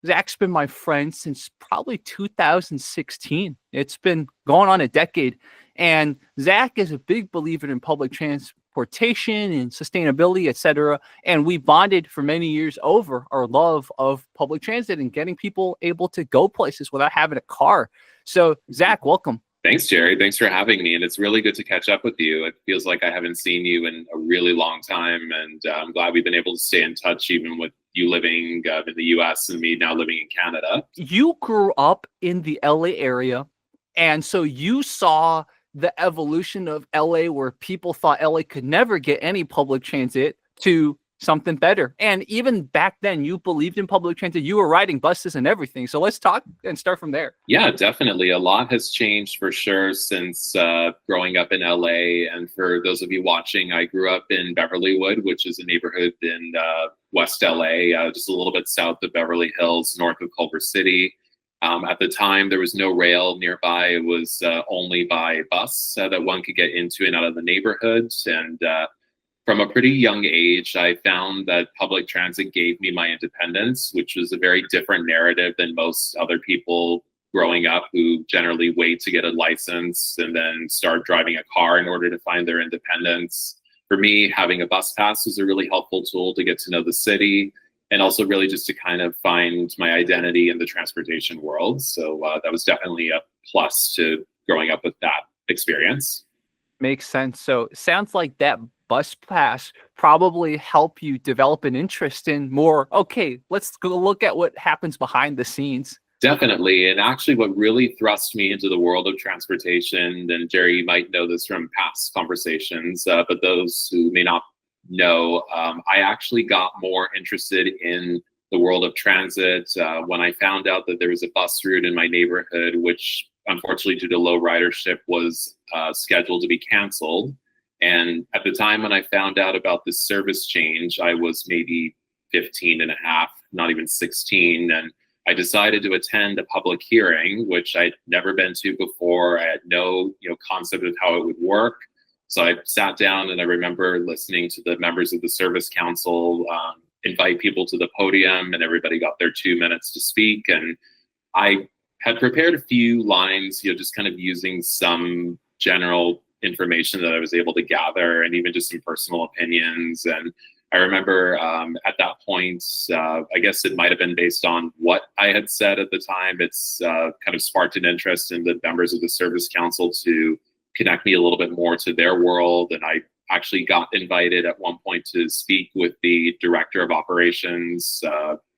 Zac's been my friend since probably 2016. It's been going on a decade. And Zac is a big believer in public transportation and sustainability, etc. And we bonded for many years over our love of public transit and getting people able to go places without having a car. So, Zac, welcome. Thanks, Jerry. Thanks for having me. And it's really good to catch up with you. It feels like I haven't seen you in a really long time. And I'm glad we've been able to stay in touch, even with you living in the US and me now living in Canada. You grew up in the LA area. And so you saw the evolution of LA, where people thought LA could never get any public transit, to something better. And even back then, you believed in public transit. You were riding buses and everything. So let's talk and start from there. Yeah, definitely. A lot has changed for sure since growing up in LA. And for those of you watching, I grew up in Beverlywood, which is a neighborhood in West LA, just a little bit south of Beverly Hills, north of Culver City. At the time, there was no rail nearby. It was only by bus that one could get into and out of the neighborhood. And from a pretty young age, I found that public transit gave me my independence, which was a very different narrative than most other people growing up, who generally wait to get a license and then start driving a car in order to find their independence. For me, having a bus pass was a really helpful tool to get to know the city, and also really just to kind of find my identity in the transportation world. So that was definitely a plus to growing up with that experience. Makes sense. So it sounds like that bus pass probably help you develop an interest in more, okay, let's go look at what happens behind the scenes. Definitely. And actually what really thrust me into the world of transportation, and Jerry, you might know this from past conversations, but those who may not know, I actually got more interested in the world of transit when I found out that there was a bus route in my neighborhood, which unfortunately due to low ridership was scheduled to be canceled. And at the time when I found out about this service change, I was maybe 15 and a half, not even 16. And I decided to attend a public hearing, which I'd never been to before. I had no concept of how it would work. So I sat down and I remember listening to the members of the service council invite people to the podium, and everybody got their 2 minutes to speak. And I had prepared a few lines, just kind of using some general information that I was able to gather, and even just some personal opinions. And I remember at that point, I guess it might have been based on what I had said at the time, it's kind of sparked an interest in the members of the service council to connect me a little bit more to their world. And I actually got invited at one point to speak with the director of operations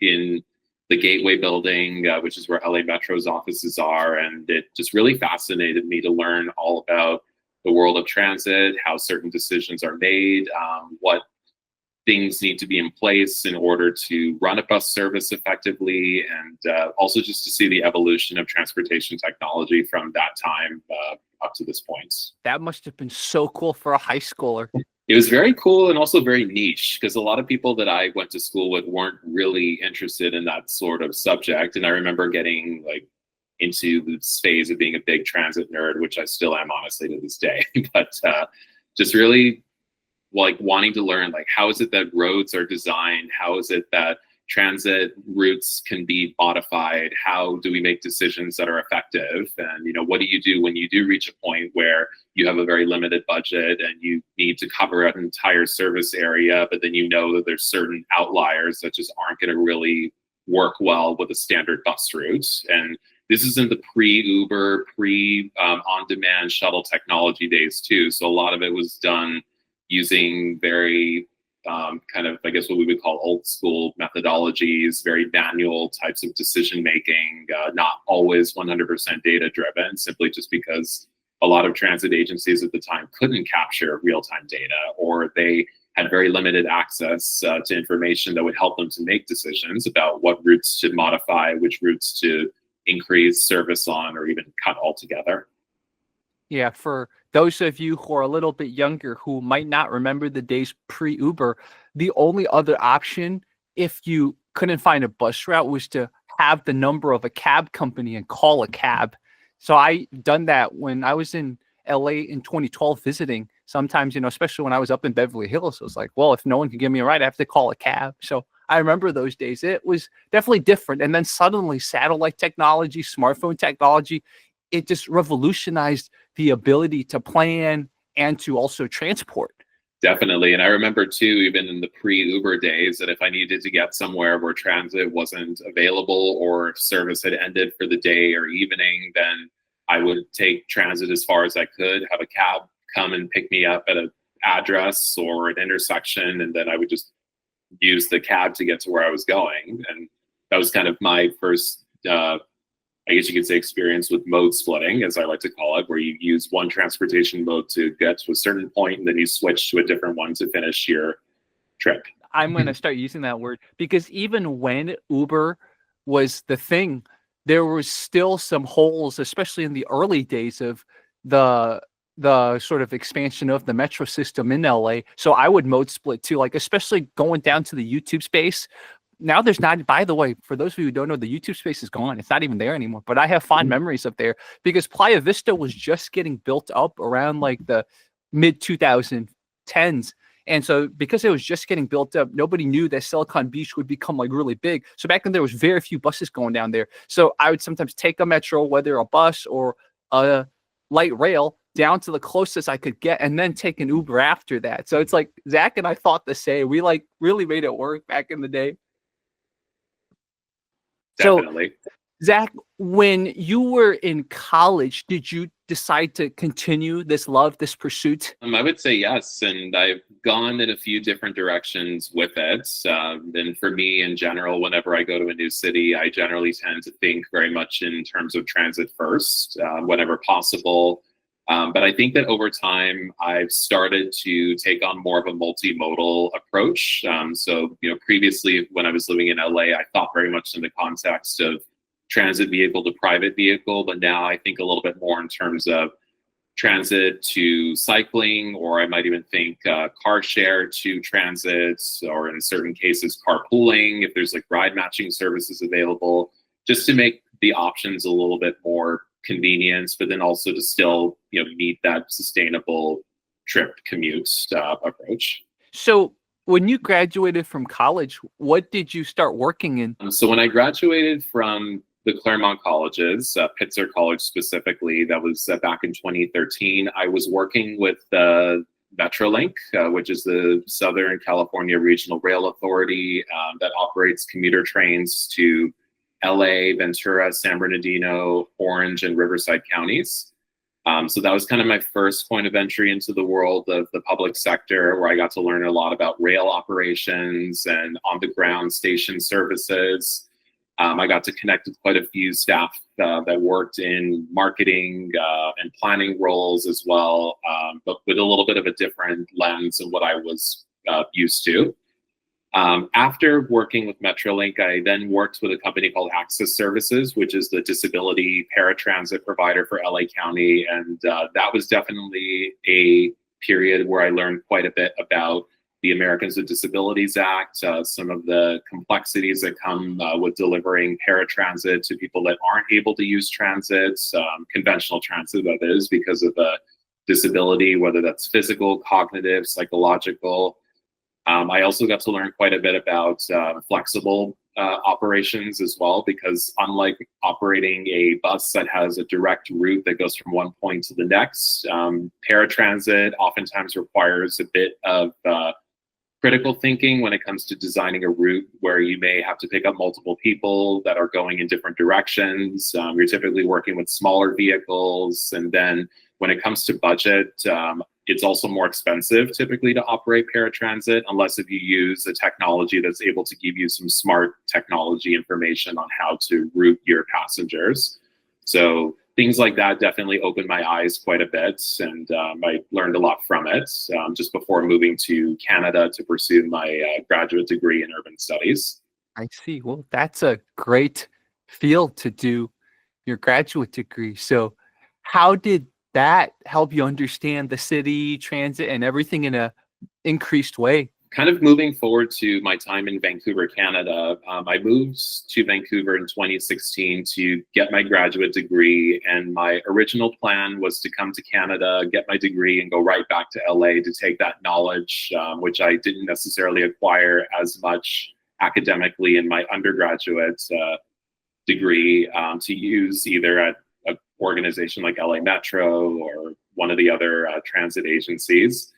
in the Gateway building, which is where LA Metro's offices are. And it just really fascinated me to learn all about the world of transit, how certain decisions are made, what things need to be in place in order to run a bus service effectively, and also just to see the evolution of transportation technology from that time up to this point. That must have been so cool for a high schooler. It was very cool and also very niche, because a lot of people that I went to school with weren't really interested in that sort of subject. And I remember getting into this phase of being a big transit nerd, which I still am, honestly, to this day. But just really wanting to learn, how is it that roads are designed? How is it that transit routes can be modified? How do we make decisions that are effective? And, what do you do when you do reach a point where you have a very limited budget and you need to cover an entire service area, but then that there's certain outliers that just aren't going to really work well with a standard bus route? And this is in the pre-Uber, on-demand shuttle technology days too. So a lot of it was done using very kind of, I guess, what we would call old school methodologies, very manual types of decision making, not always 100% data driven, simply just because a lot of transit agencies at the time couldn't capture real-time data, or they had very limited access to information that would help them to make decisions about what routes to modify, which routes to increase service on, or even cut altogether. Yeah, for those of you who are a little bit younger who might not remember the days pre-Uber, the only other option, if you couldn't find a bus route, was to have the number of a cab company and call a cab. So I done that when I was in LA in 2012 visiting. Sometimes, especially when I was up in Beverly Hills, it was like, well, if no one can give me a ride, I have to call a cab. So I remember those days. It was definitely different. And then suddenly satellite technology, smartphone technology, it just revolutionized the ability to plan and to also transport. Definitely. And I remember too, even in the pre-Uber days, that if I needed to get somewhere where transit wasn't available or service had ended for the day or evening, then I would take transit as far as I could, have a cab come and pick me up at an address or an intersection, and then I would just use the cab to get to where I was going. And that was kind of my first, I guess you could say, experience with mode splitting, as I like to call it, where you use one transportation mode to get to a certain point, and then you switch to a different one to finish your trip. I'm going to start using that word, because even when Uber was the thing, there was still some holes, especially in the early days of the sort of expansion of the metro system in LA. So I would mode split too, like especially going down to the YouTube space. Now there's not, by the way, for those of you who don't know, the YouTube space is gone. It's not even there anymore, but I have fond memories up there because Playa Vista was just getting built up around like the mid 2010s. And so because it was just getting built up, nobody knew that Silicon Beach would become like really big. So back then there was very few buses going down there. So I would sometimes take a metro, whether a bus or a light rail, down to the closest I could get, and then take an Uber after that. So it's like Zac and I thought the same. We like really made it work back in the day. Definitely. So, Zac, when you were in college, did you decide to continue this love, this pursuit? I would say yes, and I've gone in a few different directions with it. And for me, in general, whenever I go to a new city, I generally tend to think very much in terms of transit first, whenever possible. But I think that over time, I've started to take on more of a multimodal approach. So, previously when I was living in LA, I thought very much in the context of transit vehicle to private vehicle, but now I think a little bit more in terms of transit to cycling, or I might even think car share to transit, or in certain cases, carpooling, if there's like ride matching services available, just to make the options a little bit more convenience, but then also to still meet that sustainable trip commute approach. So when you graduated from college, what did you start working in? So when I graduated from the Claremont colleges, Pitzer College specifically, that was back in 2013, I was working with Metrolink, which is the Southern California Regional Rail Authority that operates commuter trains to LA, Ventura, San Bernardino, Orange, and Riverside counties. So that was kind of my first point of entry into the world of the public sector, where I got to learn a lot about rail operations and on-the-ground station services. I got to connect with quite a few staff that worked in marketing and planning roles as well, but with a little bit of a different lens than what I was used to. After working with Metrolink, I then worked with a company called Access Services, which is the disability paratransit provider for LA County. And that was definitely a period where I learned quite a bit about the Americans with Disabilities Act, some of the complexities that come with delivering paratransit to people that aren't able to use transit, conventional transit that is, because of a disability, whether that's physical, cognitive, psychological. I also got to learn quite a bit about flexible operations as well, because unlike operating a bus that has a direct route that goes from one point to the next, paratransit oftentimes requires a bit of critical thinking when it comes to designing a route where you may have to pick up multiple people that are going in different directions. You're typically working with smaller vehicles, and then when it comes to budget, it's also more expensive typically to operate paratransit, unless if you use a technology that's able to give you some smart technology information on how to route your passengers. So things like that definitely opened my eyes quite a bit, and I learned a lot from it just before moving to Canada to pursue my graduate degree in urban studies. I see. Well, that's a great field to do your graduate degree. So how did that help you understand the city, transit, and everything in a increased way? Kind of moving forward to my time in Vancouver, Canada, I moved to Vancouver in 2016 to get my graduate degree. And my original plan was to come to Canada, get my degree, and go right back to LA to take that knowledge, which I didn't necessarily acquire as much academically in my undergraduate degree to use either at an organization like LA Metro or one of the other transit agencies.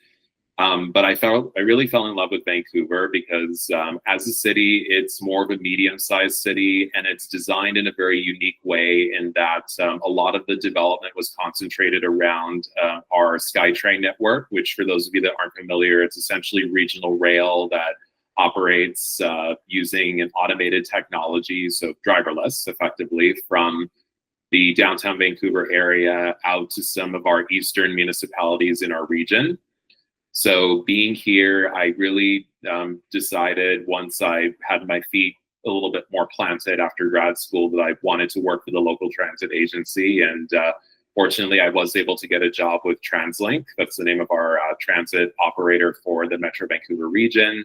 But I really fell in love with Vancouver because as a city, it's more of a medium-sized city, and it's designed in a very unique way in that a lot of the development was concentrated around our SkyTrain network, which for those of you that aren't familiar, it's essentially regional rail that operates using an automated technology, so driverless effectively, from the downtown Vancouver area out to some of our eastern municipalities in our region. So being here, I really decided once I had my feet a little bit more planted after grad school that I wanted to work for the local transit agency. And fortunately, I was able to get a job with Translink. That's the name of our transit operator for the Metro Vancouver region.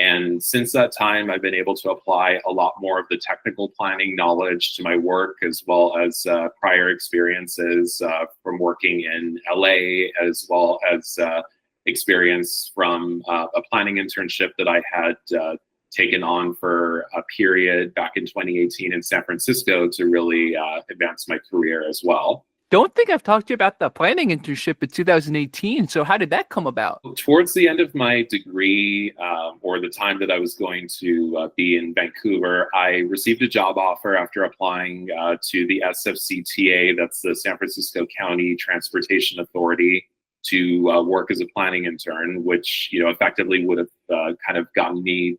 And since that time, I've been able to apply a lot more of the technical planning knowledge to my work, as well as prior experiences from working in LA, as well as experience from a planning internship that I had taken on for a period back in 2018 in San Francisco to really advance my career as well. Don't think I've talked to you about the planning internship in 2018. So how did that come about? Towards the end of my degree, or the time that I was going to be in Vancouver, I received a job offer after applying to the SFCTA, that's the San Francisco County Transportation Authority, to work as a planning intern, which effectively would have kind of gotten me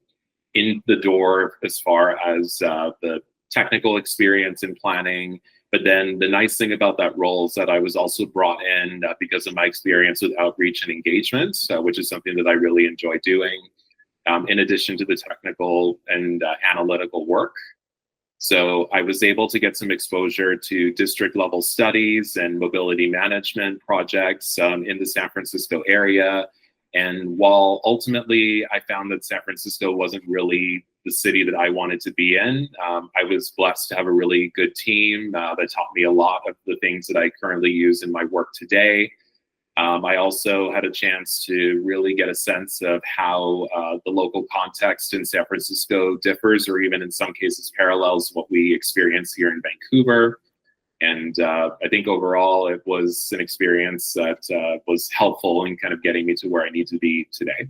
in the door as far as the technical experience in planning. But then the nice thing about that role is that I was also brought in because of my experience with outreach and engagement, which is something that I really enjoy doing, in addition to the technical and analytical work. So I was able to get some exposure to district level studies and mobility management projects in the San Francisco area. And while ultimately I found that San Francisco wasn't really the city that I wanted to be in, I was blessed to have a really good team that taught me a lot of the things that I currently use in my work today. I also had a chance to really get a sense of how the local context in San Francisco differs, or even in some cases parallels what we experience here in Vancouver. And I think overall it was an experience that was helpful in kind of getting me to where I need to be today.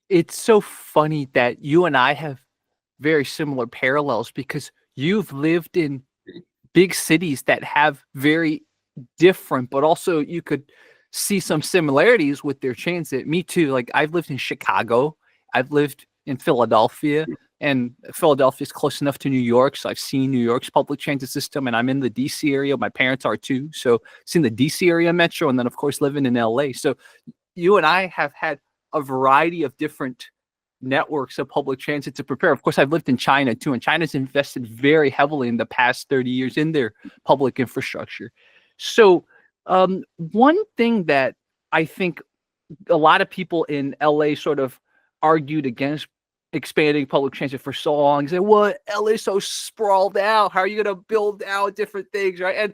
It's so funny that you and I have very similar parallels because you've lived in big cities that have very different, but also you could see some similarities with their transit. Me too. Like I've lived in Chicago, I've lived in Philadelphia, and Philadelphia is close enough to New York. So I've seen New York's public transit system, and I'm in the DC area. My parents are too. So seen the DC area metro, and then of course living in LA. So you and I have had a variety of different networks of public transit to prepare. Of course, I've lived in China too, and China's invested very heavily in the past 30 years in their public infrastructure. So one thing that I think a lot of people in LA sort of argued against expanding public transit for so long, say, well, LA is so sprawled out. How are you going to build out different things, right? And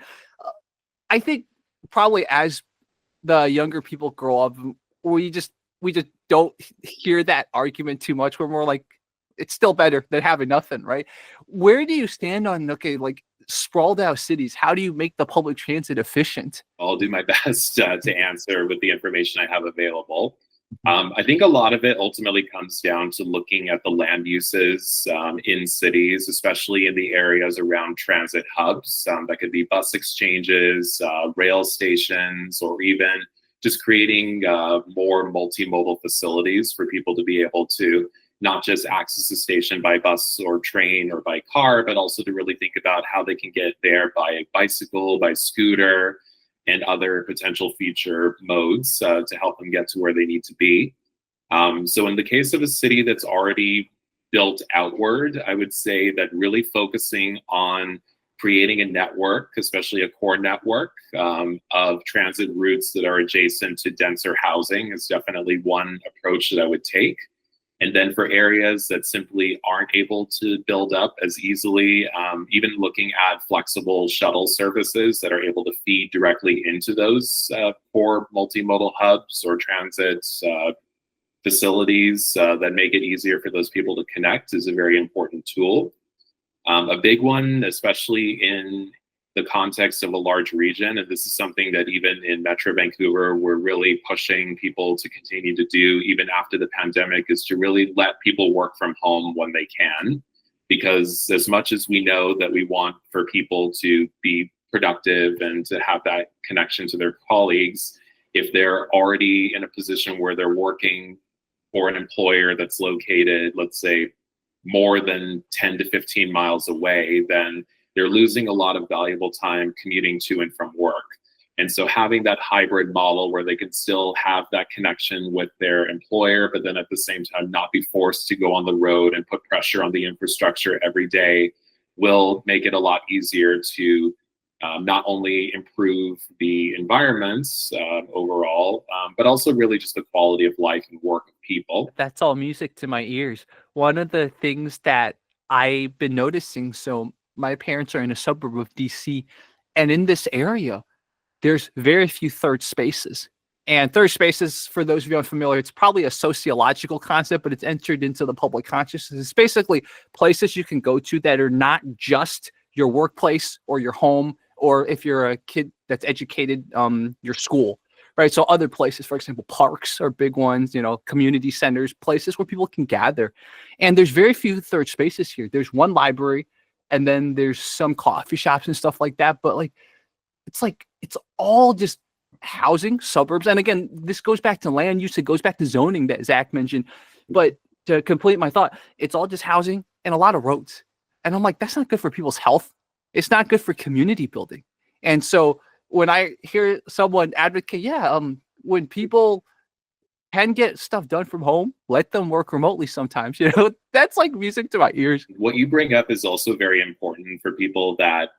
I think probably as the younger people grow up, we just don't hear that argument too much. We're more like, it's still better than having nothing, right? Where do you stand on, okay, like sprawled out cities? How do you make the public transit efficient? I'll do my best to answer with the information I have available. I think a lot of it ultimately comes down to looking at the land uses in cities, especially in the areas around transit hubs. That could be bus exchanges, rail stations, or even just creating more multimodal facilities for people to be able to not just access a station by bus or train or by car, but also to really think about how they can get there by bicycle, by scooter, and other potential future modes to help them get to where they need to be. So in the case of a city that's already built outward, I would say that really focusing on creating a network, especially a core network of transit routes that are adjacent to denser housing is definitely one approach that I would take. And then for areas that simply aren't able to build up as easily, even looking at flexible shuttle services that are able to feed directly into those core multimodal hubs or transit facilities that make it easier for those people to connect is a very important tool. A big one, especially in the context of a large region, and this is something that even in Metro Vancouver, we're really pushing people to continue to do even after the pandemic, is to really let people work from home when they can. Because as much as we know that we want for people to be productive and to have that connection to their colleagues, if they're already in a position where they're working for an employer that's located, let's say, more than 10 to 15 miles away, then they're losing a lot of valuable time commuting to and from work. And so having that hybrid model where they can still have that connection with their employer, but then at the same time not be forced to go on the road and put pressure on the infrastructure every day, will make it a lot easier to not only improve the environments overall, but also really just the quality of life and work of people. That's all music to my ears. One of the things that I've been noticing, so my parents are in a suburb of DC, and in this area, there's very few third spaces. And third spaces, for those of you unfamiliar, it's probably a sociological concept, but it's entered into the public consciousness. It's basically places you can go to that are not just your workplace or your home, or if you're a kid that's educated, your school, right? So other places, for example, parks are big ones, community centers, places where people can gather. And there's very few third spaces here. There's one library, and then there's some coffee shops and stuff like that. But it's all just housing, suburbs. And again, this goes back to land use. It goes back to zoning that Zac mentioned. But to complete my thought, it's all just housing and a lot of roads. And I'm like, that's not good for people's health. It's not good for community building. And so when I hear someone advocate, when people can get stuff done from home, let them work remotely sometimes, that's like music to my ears. What you bring up is also very important for people that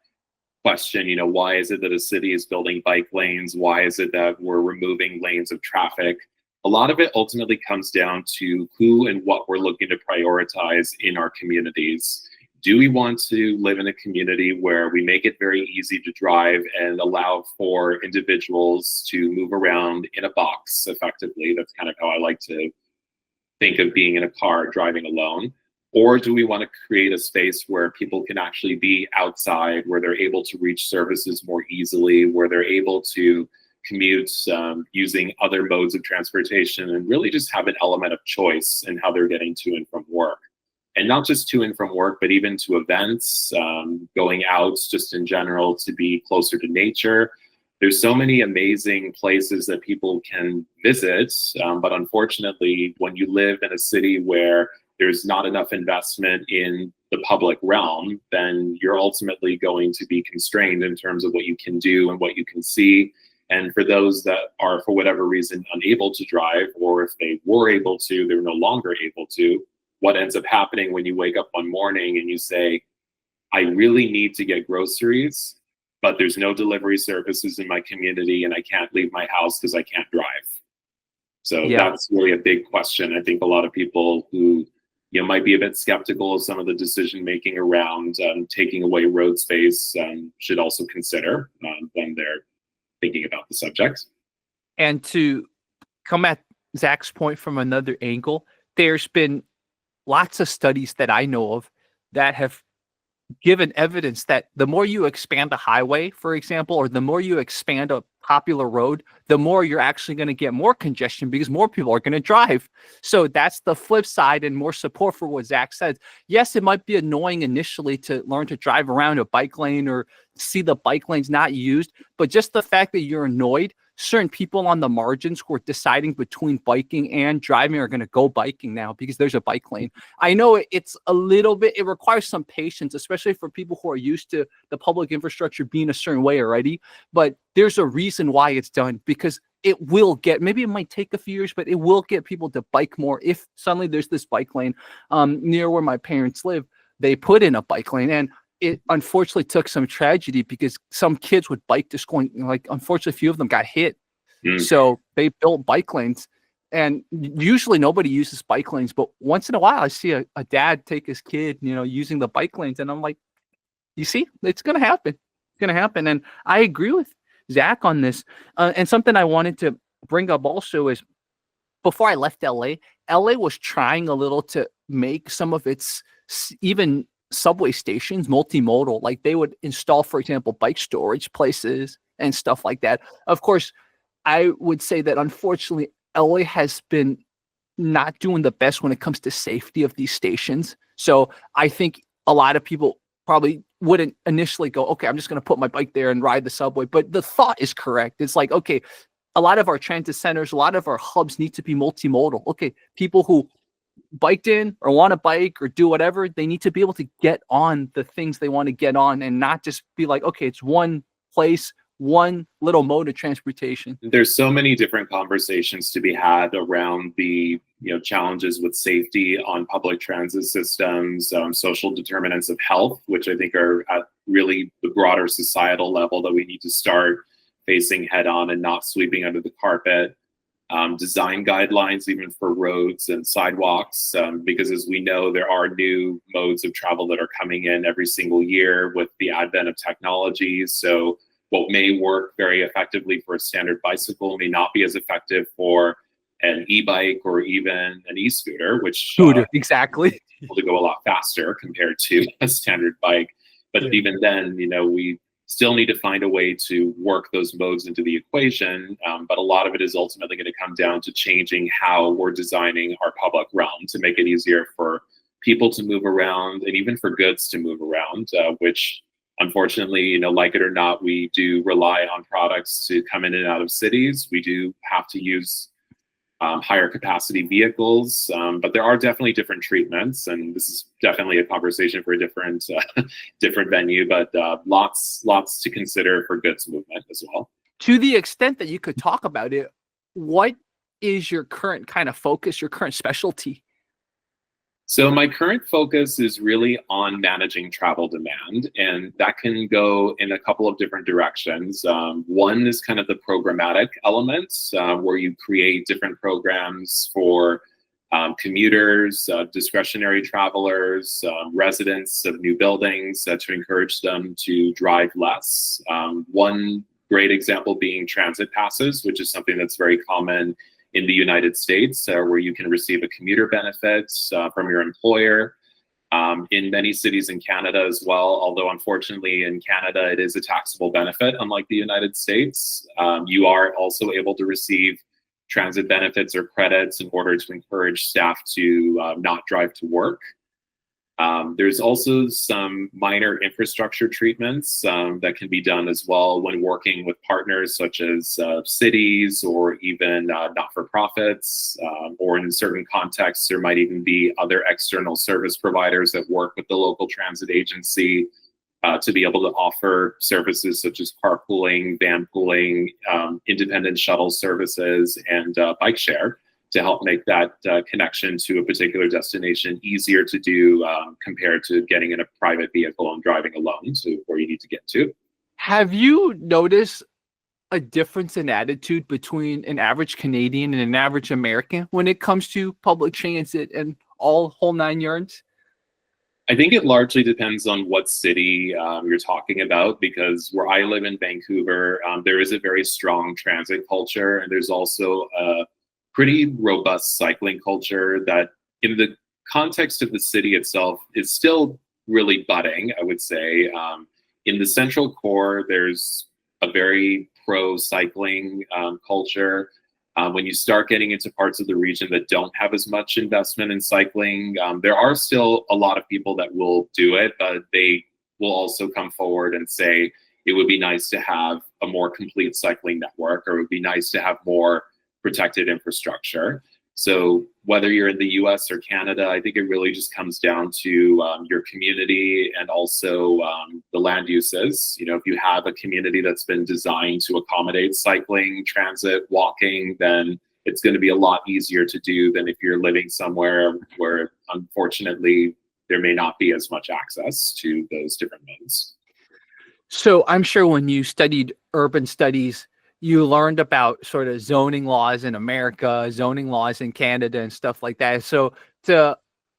question, why is it that a city is building bike lanes? Why is it that we're removing lanes of traffic? A lot of it ultimately comes down to who and what we're looking to prioritize in our communities. Do we want to live in a community where we make it very easy to drive and allow for individuals to move around in a box effectively? That's kind of how I like to think of being in a car driving alone. Or do we want to create a space where people can actually be outside, where they're able to reach services more easily, where they're able to commute using other modes of transportation, and really just have an element of choice in how they're getting to and from work? And not just to and from work, but even to events, going out just in general to be closer to nature. There's so many amazing places that people can visit, but unfortunately, when you live in a city where there's not enough investment in the public realm, then you're ultimately going to be constrained in terms of what you can do and what you can see. And for those that are, for whatever reason, unable to drive, or if they were able to, they're no longer able to, what ends up happening when you wake up one morning and you say, I really need to get groceries, but there's no delivery services in my community and I can't leave my house because I can't drive. So that's really a big question. I think a lot of people who might be a bit skeptical of some of the decision making around taking away road space should also consider when they're thinking about the subject. And to come at Zac's point from another angle, there's been lots of studies that I know of that have given evidence that the more you expand a highway, for example, or the more you expand a popular road, the more you're actually going to get more congestion because more people are going to drive. So that's the flip side, and more support for what Zac said. Yes, it might be annoying initially to learn to drive around a bike lane or see the bike lanes not used, but just the fact that you're annoyed, certain people on the margins who are deciding between biking and driving are going to go biking now because there's a bike lane. I know it's a little bit, it requires some patience, especially for people who are used to the public infrastructure being a certain way already, but there's a reason why it's done, because it will get, maybe it might take a few years, but it will get people to bike more. If suddenly there's this bike lane near where my parents live, they put in a bike lane, and it unfortunately took some tragedy because some kids would bike to school, and unfortunately a few of them got hit. So they built bike lanes, and usually nobody uses bike lanes, but once in a while I see a dad take his kid, using the bike lanes, and I'm like, you see, it's going to happen. It's going to happen. And I agree with Zac on this. And something I wanted to bring up also is before I left LA was trying a little to make some of its even subway stations multimodal. Like they would install, for example, bike storage places and stuff like that. Of course, I would say that unfortunately, LA has been not doing the best when it comes to safety of these stations. So I think a lot of people probably wouldn't initially go, okay, I'm just going to put my bike there and ride the subway. But the thought is correct. It's like, okay, a lot of our transit centers, a lot of our hubs need to be multimodal. Okay, people who biked in or want to bike or do whatever, they need to be able to get on the things they want to get on and not just be like, okay, it's one place, one little mode of transportation. There's so many different conversations to be had around the challenges with safety on public transit systems, social determinants of health, which I think are at really the broader societal level that we need to start facing head on and not sweeping under the carpet. Design guidelines even for roads and sidewalks, because as we know, there are new modes of travel that are coming in every single year with the advent of technologies. So what may work very effectively for a standard bicycle may not be as effective for an e-bike or even an e-scooter, which exactly able to go a lot faster compared to a standard bike. But even then, we still need to find a way to work those modes into the equation. But a lot of it is ultimately going to come down to changing how we're designing our public realm to make it easier for people to move around and even for goods to move around, which unfortunately, like it or not, we do rely on products to come in and out of cities. We do have to use higher capacity vehicles, but there are definitely different treatments, and this is definitely a conversation for a different venue, but lots to consider for goods movement as well. To the extent that you could talk about it, what is your current kind of focus, your current specialty? So my current focus is really on managing travel demand, and that can go in a couple of different directions. One is kind of the programmatic elements, where you create different programs for commuters, discretionary travelers, residents of new buildings to encourage them to drive less. One great example being transit passes, which is something that's very common in the United States, where you can receive a commuter benefit from your employer. In many cities in Canada as well, although unfortunately in Canada it is a taxable benefit, unlike the United States. You are also able to receive transit benefits or credits in order to encourage staff to not drive to work. There's also some minor infrastructure treatments that can be done as well when working with partners such as cities or even not-for-profits, or in certain contexts, there might even be other external service providers that work with the local transit agency to be able to offer services such as carpooling, van pooling, independent shuttle services, and bike share, to help make that connection to a particular destination easier to do compared to getting in a private vehicle and driving alone to where you need to get to. Have you noticed a difference in attitude between an average Canadian and an average American when it comes to public transit and whole nine yards? I think it largely depends on what city you're talking about, because where I live in Vancouver, there is a very strong transit culture, and there's also a pretty robust cycling culture that in the context of the city itself is still really budding, I would say. In the central core, there's a very pro-cycling culture. When you start getting into parts of the region that don't have as much investment in cycling, there are still a lot of people that will do it, but they will also come forward and say it would be nice to have a more complete cycling network, or it would be nice to have more protected infrastructure. So whether you're in the US or Canada, I think it really just comes down to your community and also the land uses. If you have a community that's been designed to accommodate cycling, transit, walking, then it's going to be a lot easier to do than if you're living somewhere where unfortunately there may not be as much access to those different modes. So I'm sure when you studied urban studies, you learned about sort of zoning laws in America, zoning laws in Canada, and stuff like that. So to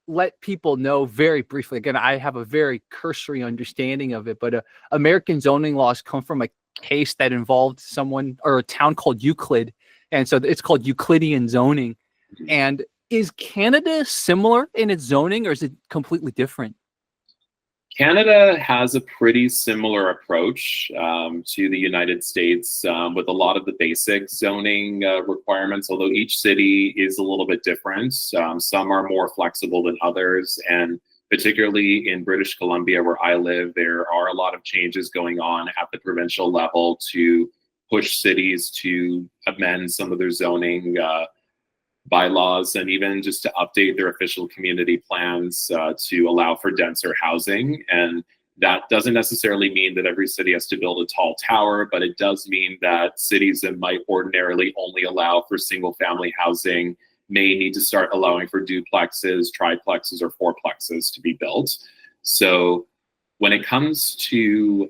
let people know very briefly, again, I have a very cursory understanding of it, but American zoning laws come from a case that involved someone or a town called Euclid. And so it's called Euclidean zoning. And is Canada similar in its zoning, or is it completely different? Canada has a pretty similar approach to the United States with a lot of the basic zoning requirements, although each city is a little bit different. Some are more flexible than others, and particularly in British Columbia, where I live, there are a lot of changes going on at the provincial level to push cities to amend some of their zoning bylaws, and even just to update their official community plans to allow for denser housing. And that doesn't necessarily mean that every city has to build a tall tower, but it does mean that cities that might ordinarily only allow for single family housing may need to start allowing for duplexes, triplexes, or fourplexes to be built. So when it comes to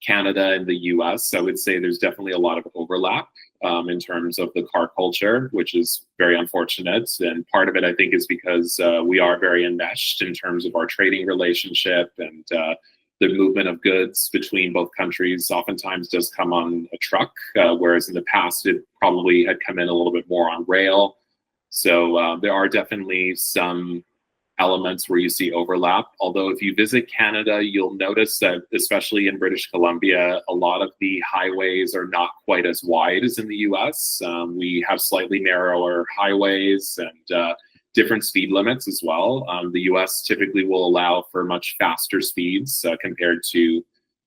Canada and the US, I would say there's definitely a lot of overlap in terms of the car culture, which is very unfortunate. And part of it, I think, is because we are very enmeshed in terms of our trading relationship, and the movement of goods between both countries oftentimes does come on a truck, whereas in the past it probably had come in a little bit more on rail. So there are definitely some elements where you see overlap. Although if you visit Canada, you'll notice that, especially in British Columbia, a lot of the highways are not quite as wide as in the US. We have slightly narrower highways and different speed limits as well. The US typically will allow for much faster speeds compared to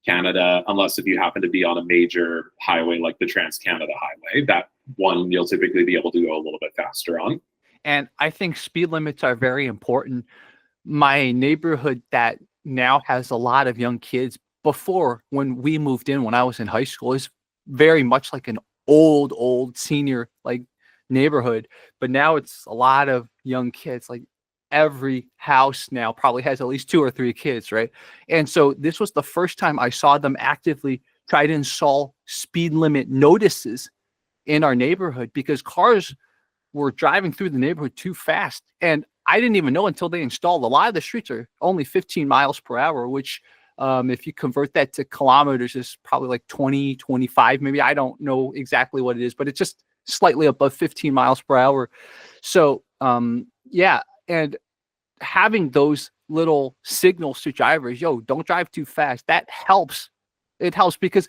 Canada, unless if you happen to be on a major highway like the Trans-Canada Highway. That one you'll typically be able to go a little bit faster on. And I think speed limits are very important. My neighborhood that now has a lot of young kids, before, when we moved in, when I was in high school, is very much like an old senior like neighborhood. But now it's a lot of young kids. Like every house now probably has at least 2 or 3 kids, right? And so this was the first time I saw them actively try to install speed limit notices in our neighborhood, because cars were driving through the neighborhood too fast. And I didn't even know until they installed. A lot of the streets are only 15 miles per hour, which if you convert that to kilometers is probably like 20, 25, maybe. I don't know exactly what it is, but it's just slightly above 15 miles per hour. So yeah. And having those little signals to drivers, yo, don't drive too fast, that helps. It helps because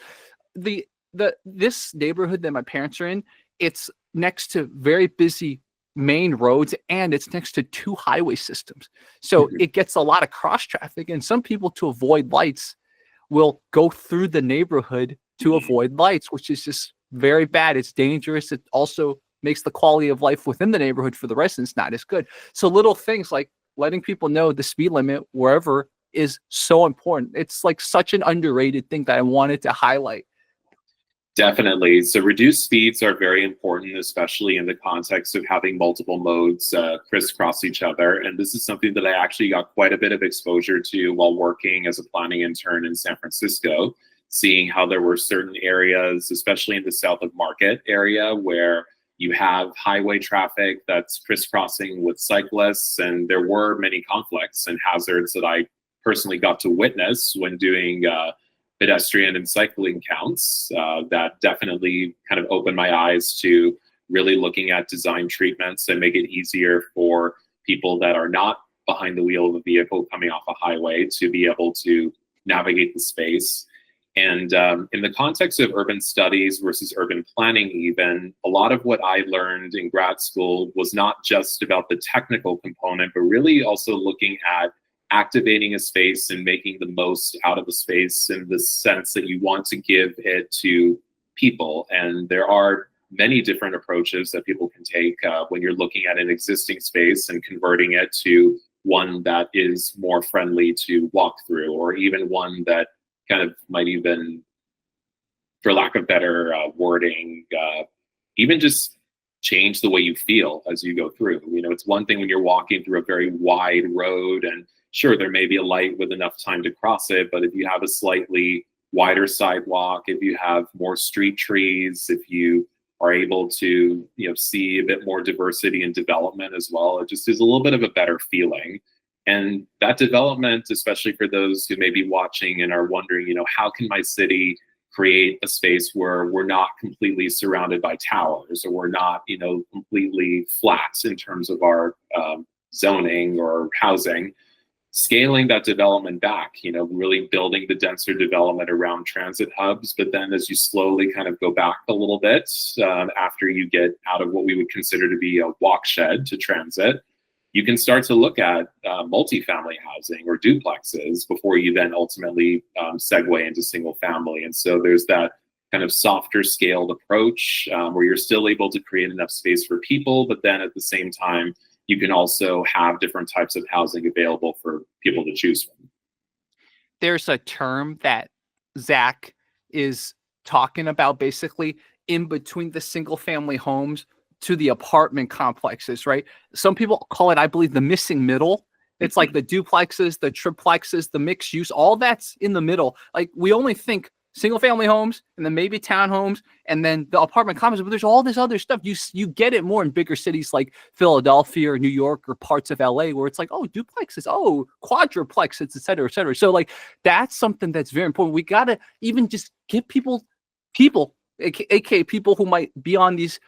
this neighborhood that my parents are in, it's next to very busy main roads, and it's next to 2 highway systems. So it gets a lot of cross traffic, and some people, to avoid lights, will go through the neighborhood to avoid lights, which is just very bad. It's dangerous. It also makes the quality of life within the neighborhood for the residents not as good. So little things like letting people know the speed limit wherever is so important. It's like such an underrated thing that I wanted to highlight. Definitely. So reduced speeds are very important, especially in the context of having multiple modes crisscross each other. And this is something that I actually got quite a bit of exposure to while working as a planning intern in San Francisco, seeing how there were certain areas, especially in the south of Market area, where you have highway traffic that's crisscrossing with cyclists. And there were many conflicts and hazards that I personally got to witness when doing pedestrian and cycling counts. That definitely kind of opened my eyes to really looking at design treatments and make it easier for people that are not behind the wheel of a vehicle coming off a highway to be able to navigate the space. And in the context of urban studies versus urban planning, even, a lot of what I learned in grad school was not just about the technical component, but really also looking at activating a space and making the most out of a space in the sense that you want to give it to people. And there are many different approaches that people can take when you're looking at an existing space and converting it to one that is more friendly to walk through, or even one that kind of might even, for lack of better wording, even just change the way you feel as you go through. You know, it's one thing when you're walking through a very wide road, and sure, there may be a light with enough time to cross it, but if you have a slightly wider sidewalk, if you have more street trees, if you are able to, you know, see a bit more diversity and development as well, it just is a little bit of a better feeling. And that development, especially for those who may be watching and are wondering, you know, how can my city create a space where we're not completely surrounded by towers, or we're not, completely flat in terms of our zoning or housing. Scaling that development back, really building the denser development around transit hubs. But then as you slowly kind of go back a little bit, after you get out of what we would consider to be a walk shed to transit, you can start to look at multifamily housing or duplexes before you then ultimately segue into single family. And so there's that kind of softer scaled approach where you're still able to create enough space for people, but then at the same time, you can also have different types of housing available for people to choose from. There's a term that Zac is talking about basically in between the single family homes to the apartment complexes, right? Some people call it, I believe, the missing middle. It's like the duplexes, the triplexes, the mixed use, all that's in the middle. Like we only think single family homes and then maybe townhomes and then the apartment complexes, but there's all this other stuff. You get it more in bigger cities like Philadelphia or New York or parts of LA where it's like, oh, duplexes, oh, quadruplexes, et cetera, et cetera. So like that's something that's very important. We got to even just give people, aka people who might be on these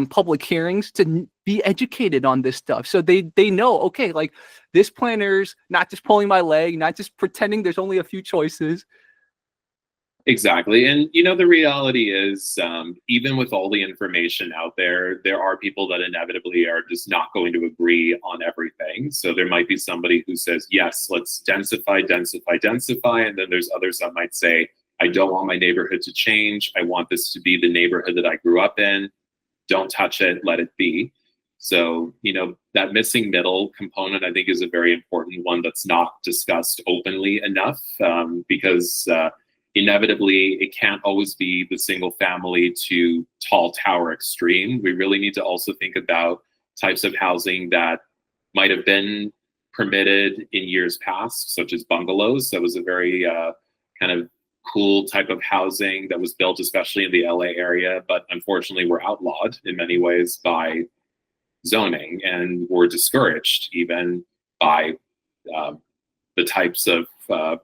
public hearings to be educated on this stuff. So they know, okay, like this planner's not just pulling my leg, not just pretending there's only a few choices. Exactly. And, the reality is, even with all the information out there, there are people that inevitably are just not going to agree on everything. So there might be somebody who says, yes, let's densify. And then there's others that might say, I don't want my neighborhood to change. I want this to be the neighborhood that I grew up in. Don't touch it. Let it be. So, that missing middle component, I think, is a very important one that's not discussed openly enough because inevitably, it can't always be the single family to tall tower extreme. We really need to also think about types of housing that might have been permitted in years past, such as bungalows. That was a very kind of cool type of housing that was built, especially in the LA area, but unfortunately were outlawed in many ways by zoning and were discouraged even by the types of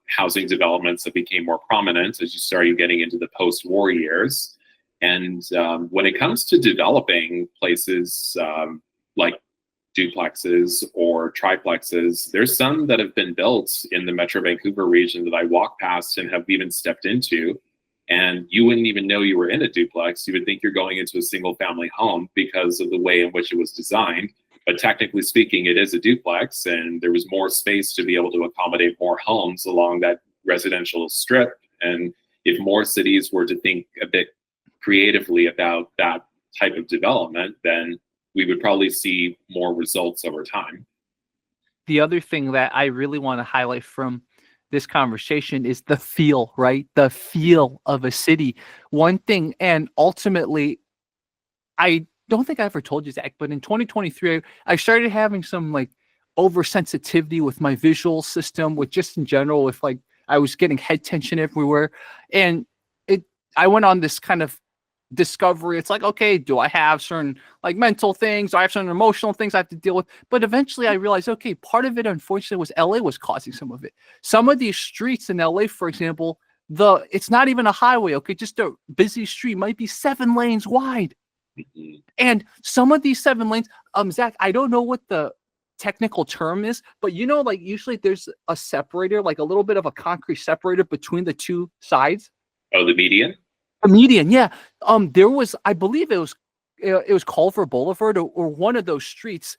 housing developments that became more prominent as you started getting into the post-war years. And when it comes to developing places like duplexes or triplexes, there's some that have been built in the Metro Vancouver region that I walk past and have even stepped into. And you wouldn't even know you were in a duplex. You would think you're going into a single family home because of the way in which it was designed. But technically speaking, it is a duplex, and there was more space to be able to accommodate more homes along that residential strip. And if more cities were to think a bit creatively about that type of development, then we would probably see more results over time. The other thing that I really want to highlight from this conversation is the feel, right? The feel of a city. One thing, and ultimately, I don't think I ever told you, Zac, but in 2023, I started having some like oversensitivity with my visual system, with just in general, with like I was getting head tension everywhere. And I went on this kind of discovery. It's like, okay, do I have certain like mental things? Do I have certain emotional things I have to deal with? But eventually I realized, okay, part of it, unfortunately, was LA was causing some of it. Some of these streets in LA, for example, it's not even a highway, okay? Just a busy street might be 7 lanes wide. And some of these 7 lanes, Zac, I don't know what the technical term is, but like usually there's a separator, like a little bit of a concrete separator between the two sides. Oh, the median? The median, yeah. There was, I believe it was Culver Boulevard or one of those streets.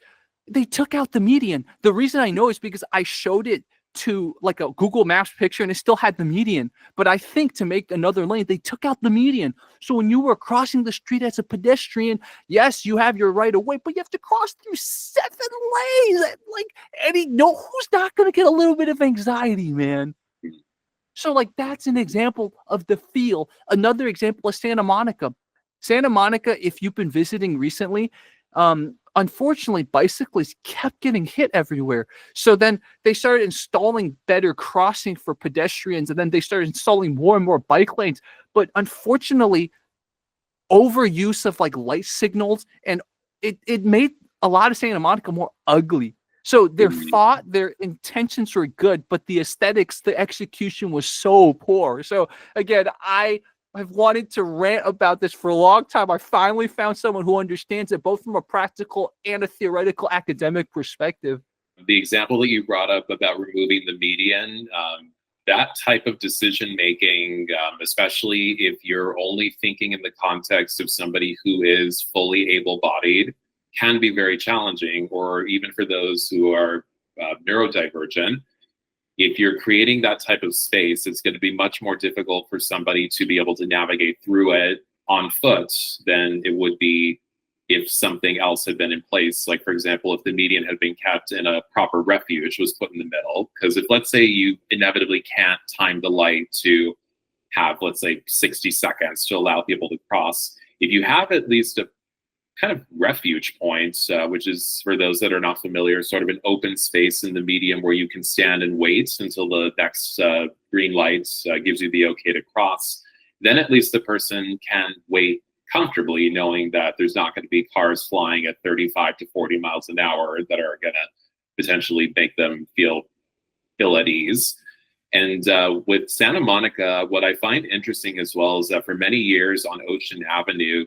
They took out the median. The reason I know is because I showed it to like a Google Maps picture and it still had the median. But I think to make another lane, they took out the median. So when you were crossing the street as a pedestrian, yes, you have your right of way, but you have to cross through 7 lanes. Like, who's not going to get a little bit of anxiety, man? So like that's an example of the feel. Another example is Santa Monica. Santa Monica, if you've been visiting recently, unfortunately, bicyclists kept getting hit everywhere. So then they started installing better crossing for pedestrians, and then they started installing more and more bike lanes. But unfortunately, overuse of like light signals, and it made a lot of Santa Monica more ugly. So their intentions were good, but the aesthetics, the execution was so poor. So again, I I've wanted to rant about this for a long time. I finally found someone who understands it both from a practical and a theoretical academic perspective. The example that you brought up about removing the median, that type of decision making, especially if you're only thinking in the context of somebody who is fully able-bodied, can be very challenging, or even for those who are neurodivergent. If you're creating that type of space, it's going to be much more difficult for somebody to be able to navigate through it on foot than it would be if something else had been in place. Like, for example, if the median had been kept in a proper refuge, was put in the middle. Because if, let's say, you inevitably can't time the light to have, let's say, 60 seconds to allow people to cross, if you have at least a kind of refuge point, which is, for those that are not familiar, sort of an open space in the medium where you can stand and wait until the next green light gives you the okay to cross, then at least the person can wait comfortably, knowing that there's not going to be cars flying at 35 to 40 miles an hour that are going to potentially make them feel ill at ease. And with Santa Monica, what I find interesting as well is that for many years on Ocean Avenue,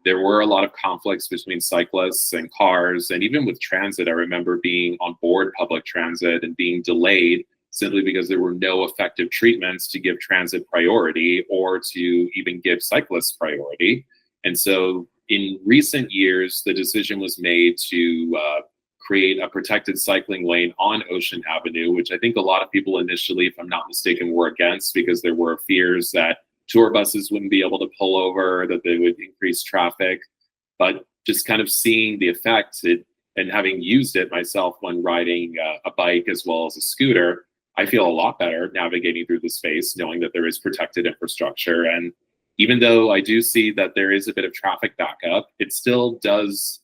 there were a lot of conflicts between cyclists and cars. And even with transit, I remember being on board public transit and being delayed simply because there were no effective treatments to give transit priority or to even give cyclists priority. And so in recent years, the decision was made to create a protected cycling lane on Ocean Avenue, which I think a lot of people initially, if I'm not mistaken, were against, because there were fears that tour buses wouldn't be able to pull over, that they would increase traffic. But just kind of seeing the effect and having used it myself when riding a bike as well as a scooter, I feel a lot better navigating through the space, knowing that there is protected infrastructure. And even though I do see that there is a bit of traffic backup, it still does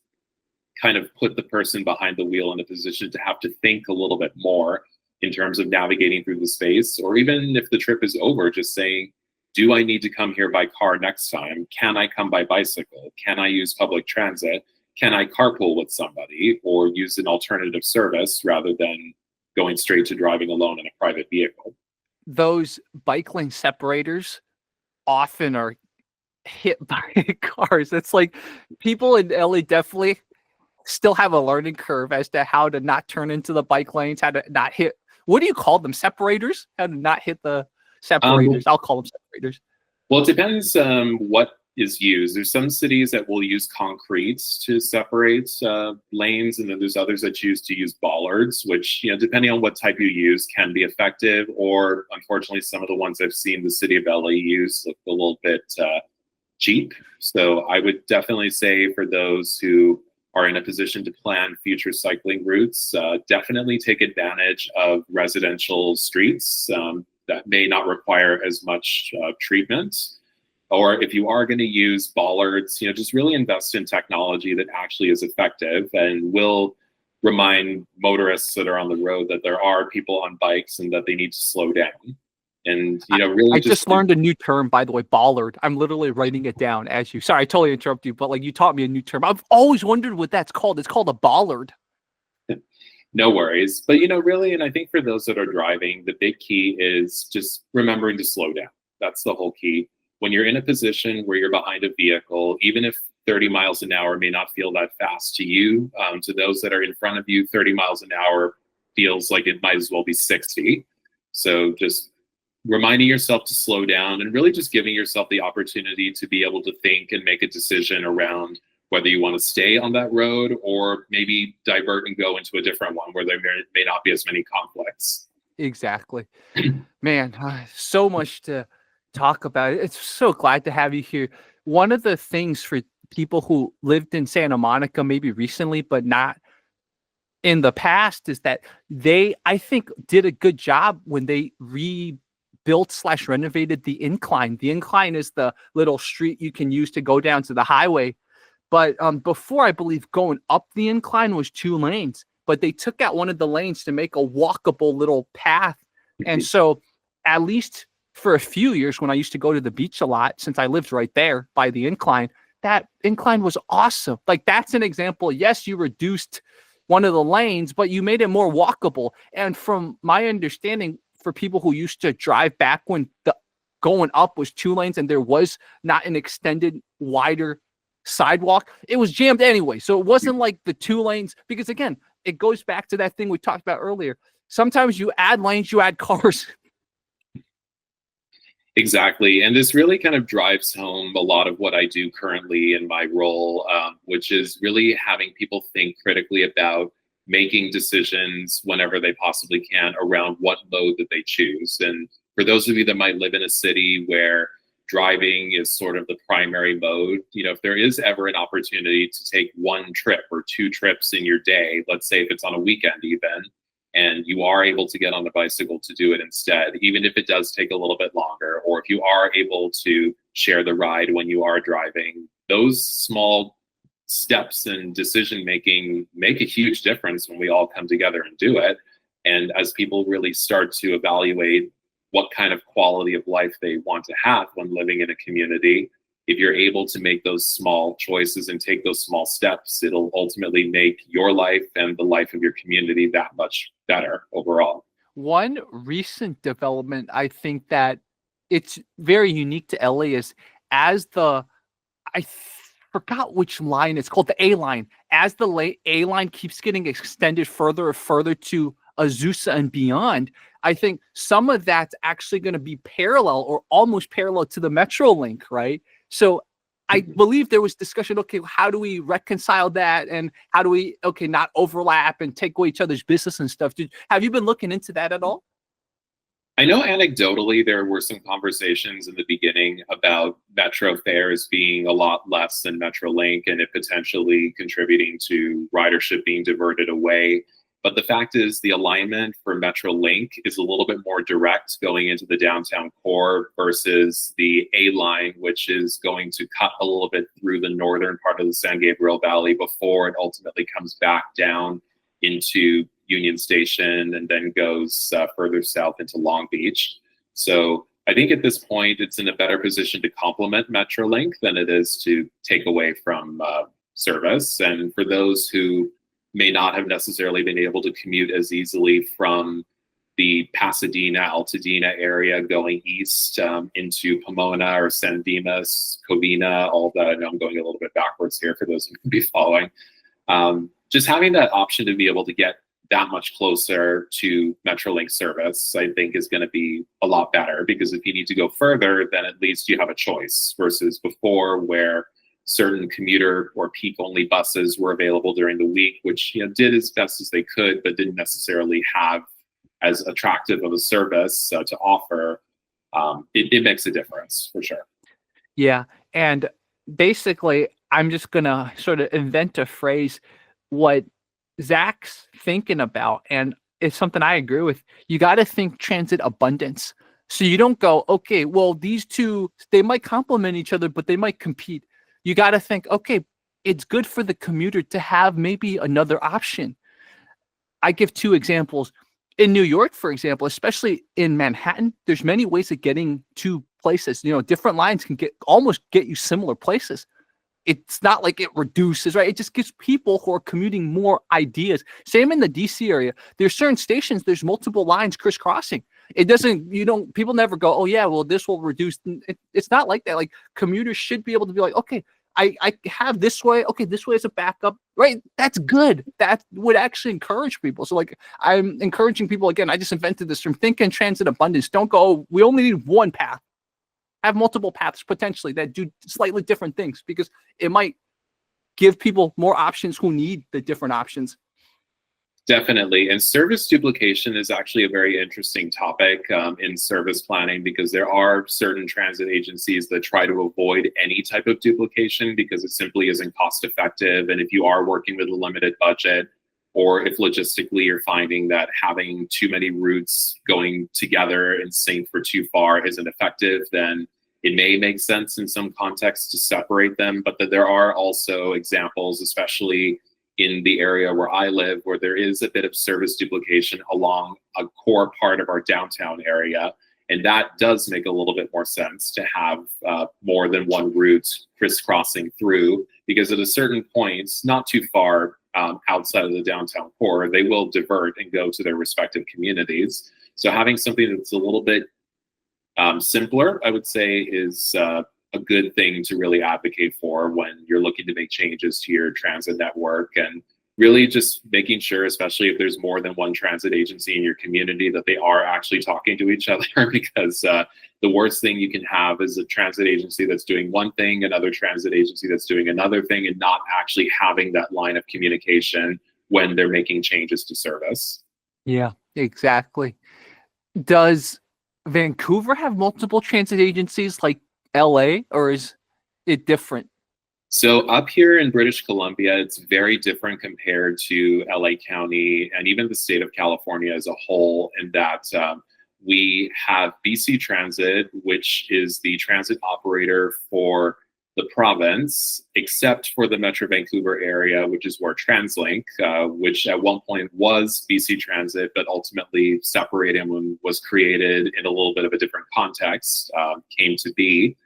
kind of put the person behind the wheel in a position to have to think a little bit more in terms of navigating through the space. Or even if the trip is over, just saying, do I need to come here by car next time? Can I come by bicycle? Can I use public transit? Can I carpool with somebody or use an alternative service rather than going straight to driving alone in a private vehicle? Those bike lane separators often are hit by cars. It's like people in LA definitely still have a learning curve as to how to not turn into the bike lanes, how to not hit, what do you call them? Separators? How to not hit the separators. I'll call them separators. Well, it depends what is used. There's some cities that will use concrete to separate lanes, and then there's others that choose to use bollards, which, you know, depending on what type you use, can be effective. Or unfortunately, some of the ones I've seen the city of LA use look a little bit cheap. So I would definitely say for those who are in a position to plan future cycling routes, definitely take advantage of residential streets that may not require as much treatment. Or if you are going to use bollards, you know, just really invest in technology that actually is effective and will remind motorists that are on the road that there are people on bikes and that they need to slow down. And, you know, really, I just learned a new term, by the way, bollard. I'm literally writing it down as you. Sorry, I totally interrupted you, but like you taught me a new term. I've always wondered what that's called. It's called a bollard. No worries. But, you know, really, and I think for those that are driving, the big key is just remembering to slow down. That's the whole key. When you're in a position where you're behind a vehicle, even if 30 miles an hour may not feel that fast to you, to those that are in front of you, 30 miles an hour feels like it might as well be 60. So just reminding yourself to slow down and really just giving yourself the opportunity to be able to think and make a decision around whether you want to stay on that road or maybe divert and go into a different one where there may not be as many conflicts. Exactly. Man, so much to talk about. It's so glad to have you here. One of the things for people who lived in Santa Monica maybe recently but not in the past is that they, I think, did a good job when they rebuilt/renovated the incline. The incline is the little street you can use to go down to the highway. But before, I believe going up the incline was 2 lanes, but they took out one of the lanes to make a walkable little path. And so at least for a few years when I used to go to the beach a lot, since I lived right there by the incline, that incline was awesome. Like, that's an example. Yes, you reduced one of the lanes, but you made it more walkable. And from my understanding, for people who used to drive back when the going up was 2 lanes and there was not an extended wider sidewalk, it was jammed anyway. So it wasn't like the 2 lanes, because again, it goes back to that thing we talked about earlier. Sometimes you add lanes, you add cars. Exactly. And this really kind of drives home a lot of what I do currently in my role, which is really having people think critically about making decisions whenever they possibly can around what mode that they choose. And for those of you that might live in a city where driving is sort of the primary mode, if there is ever an opportunity to take 1 trip or 2 trips in your day, let's say if it's on a weekend even, and you are able to get on the bicycle to do it instead, even if it does take a little bit longer, or if you are able to share the ride when you are driving, those small steps in decision making make a huge difference when we all come together and do it. And as people really start to evaluate what kind of quality of life they want to have when living in a community, if you're able to make those small choices and take those small steps, it'll ultimately make your life and the life of your community that much better overall. One recent development, I think that it's very unique to LA, is as the, forgot which line, it's called the A line. As the A line keeps getting extended further and further to Azusa and beyond, I think some of that's actually going to be parallel or almost parallel to the Metrolink, right? So I believe there was discussion, okay, how do we reconcile that? And how do we, not overlap and take away each other's business and stuff? Have you been looking into that at all? I know anecdotally there were some conversations in the beginning about Metro fares being a lot less than Metrolink and it potentially contributing to ridership being diverted away. But the fact is the alignment for Metrolink is a little bit more direct going into the downtown core versus the A line, which is going to cut a little bit through the northern part of the San Gabriel Valley before it ultimately comes back down into Union Station and then goes further south into Long Beach. So I think at this point, it's in a better position to complement Metrolink than it is to take away from service. And for those who may not have necessarily been able to commute as easily from the Pasadena, Altadena area going east into Pomona or San Dimas, Covina, all of that. I know I'm going a little bit backwards here for those who can be following. Just having that option to be able to get that much closer to Metrolink service, I think is going to be a lot better, because if you need to go further, then at least you have a choice versus before where certain commuter or peak only buses were available during the week, which did as best as they could, but didn't necessarily have as attractive of a service to offer. It makes a difference for sure. Yeah. And basically, I'm just going to sort of invent a phrase, what Zac's thinking about, and it's something I agree with. You got to think transit abundance. So you don't go, okay, well, these two, they might complement each other, but they might compete. You got to think, okay, it's good for the commuter to have maybe another option. I give 2 examples. In New York, for example, especially in Manhattan, there's many ways of getting to places. Different lines can almost get you similar places. It's not like it reduces, right? It just gives people who are commuting more ideas. Same in the DC area. There's certain stations, there's multiple lines crisscrossing. It doesn't, people never go, oh yeah, well, this will reduce. It's not like that. Like, commuters should be able to be like, okay, I have this way. Okay, this way is a backup, right? That's good. That would actually encourage people. So like, I'm encouraging people, again, I just invented this term, think in transit abundance. Don't go, oh, we only need one path. Have multiple paths potentially that do slightly different things, because it might give people more options who need the different options. Definitely. And service duplication is actually a very interesting topic in service planning, because there are certain transit agencies that try to avoid any type of duplication because it simply isn't cost effective. And if you are working with a limited budget, or if logistically you're finding that having too many routes going together in sync for too far isn't effective, then it may make sense in some contexts to separate them. But that there are also examples, especially in the area where I live, where there is a bit of service duplication along a core part of our downtown area. And that does make a little bit more sense to have more than one route crisscrossing through, because at a certain point, not too far outside of the downtown core, they will divert and go to their respective communities. So having something that's a little bit Simpler, I would say, is a good thing to really advocate for when you're looking to make changes to your transit network, and really just making sure, especially if there's more than one transit agency in your community, that they are actually talking to each other, because the worst thing you can have is a transit agency that's doing one thing, another transit agency that's doing another thing, and not actually having that line of communication when they're making changes to service. Yeah, exactly. Does Vancouver have multiple transit agencies like LA, or is it different? So up here in British Columbia, it's very different compared to LA County and even the state of California as a whole, in that we have VCTransit, which is the transit operator for the province, except for the Metro Vancouver area, which is where Translink, which at one point was VCTransit, but ultimately separated and was created in a little bit of a different context, came to be.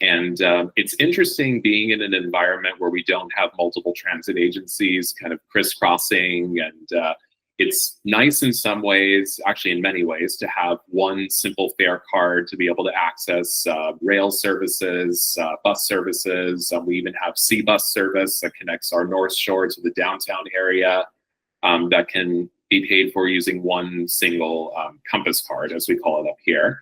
And it's interesting being in an environment where we don't have multiple transit agencies kind of crisscrossing, and it's nice in some ways, actually in many ways, to have one simple fare card to be able to access rail services, bus services. We even have C-bus service that connects our North Shore to the downtown area, that can be paid for using one single compass card, as we call it up here.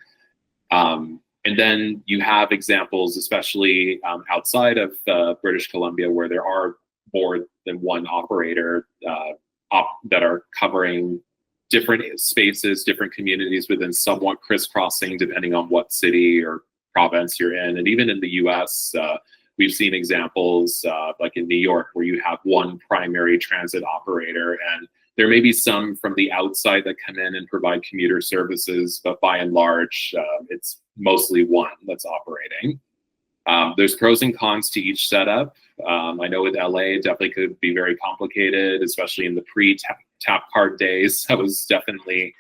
And then you have examples, especially outside of British Columbia, where there are more than one operator that are covering different spaces, different communities within somewhat crisscrossing, depending on what city or province you're in. And even in the US, we've seen examples like in New York, where you have one primary transit operator, and there may be some from the outside that come in and provide commuter services, but by and large, it's mostly one that's operating. There's pros and cons to each setup. I know with LA, it definitely could be very complicated, especially in the pre-tap card days. That was definitely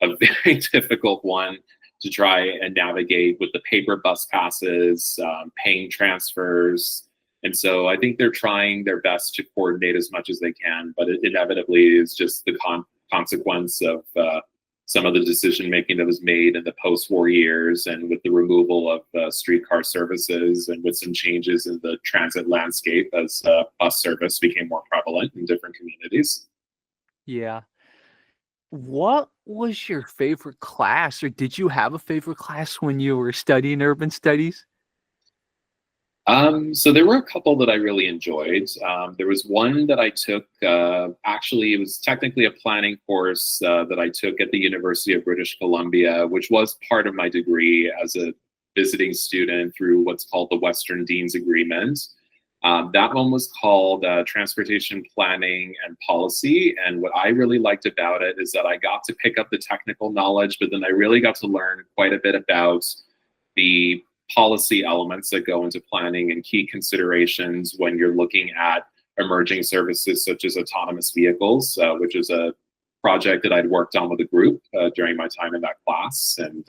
a very difficult one to try and navigate with the paper bus passes, paying transfers. And so I think they're trying their best to coordinate as much as they can, but it inevitably is just the consequence of some of the decision making that was made in the post-war years, and with the removal of streetcar services, and with some changes in the transit landscape as bus service became more prevalent in different communities. Yeah. What was your favorite class, or did you have a favorite class when you were studying urban studies? So there were a couple that I really enjoyed. There was one that I took, actually, it was technically a planning course that I took at the University of British Columbia, which was part of my degree as a visiting student through what's called the Western Dean's Agreement. That one was called Transportation Planning and Policy. And what I really liked about it is that I got to pick up the technical knowledge, but then I really got to learn quite a bit about the policy elements that go into planning and key considerations when you're looking at emerging services such as autonomous vehicles, which is a project that I'd worked on with a group during my time in that class. And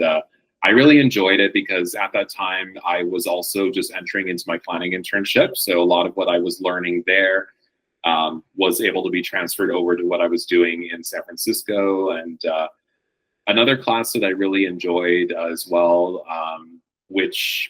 I really enjoyed it because at that time I was also just entering into my planning internship. So a lot of what I was learning there was able to be transferred over to what I was doing in San Francisco. And another class that I really enjoyed as well, which